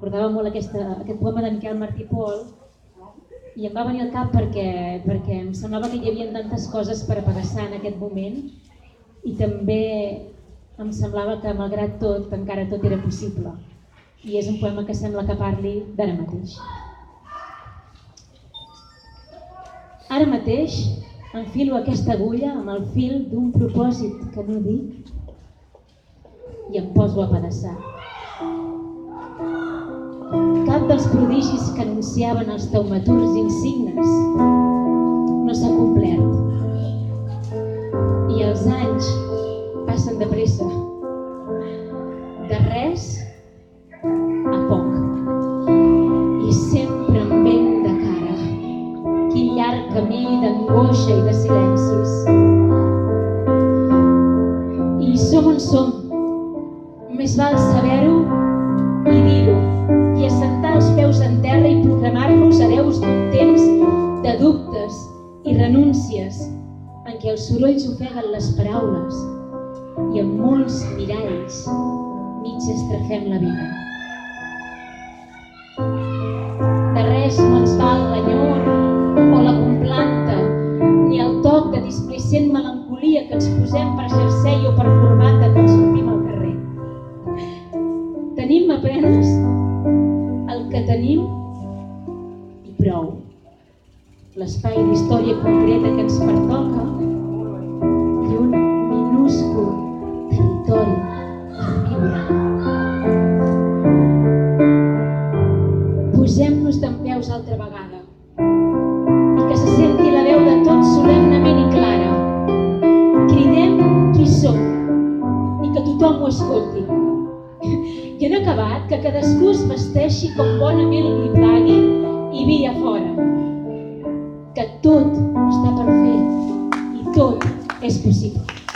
recordava molt aquest poema de Miquel Martí i Pol i em va venir al cap perquè em semblava que hi havia tantes coses per apedaçar en aquest moment i també em semblava que malgrat tot encara tot era possible i és un poema que sembla que parli d'ara mateix. Ara mateix enfilo aquesta agulla amb el fil d'un propòsit que no dic i em poso a apedaçar. Cap dels prodigis que anunciaven els taumaturgs insignes no s'ha complert. I els anys passen de pressa. De res a poc. I sempre amb vent de cara. Quin llarg camí d'angoixa i de silencis. I som on som. Més val saber-ho i dir-ho, i assentar els peus en terra i proclamar-nos hereus d'un temps de dubtes i renúncies en què els sorolls ofeguen les paraules i amb molts miralls mig estrafem la vida. De res no ens val l'enyor o la complanta, ni el toc de displicent melancolia que ens posem per jersei o per corbata quan sortim al carrer. Tenim apenes el que tenim i prou. L'espai d'història concreta que ens pertoca i un minúscul territori per viure. Posem-nos dempeus altra vegada i que se senti la veu de tots solemnement i clara. Cridem qui som i que tothom ho escolti. I en acabat, que cadascú es vesteixi com bonament li plagui i via fora. Que tot està per fer i tot és possible.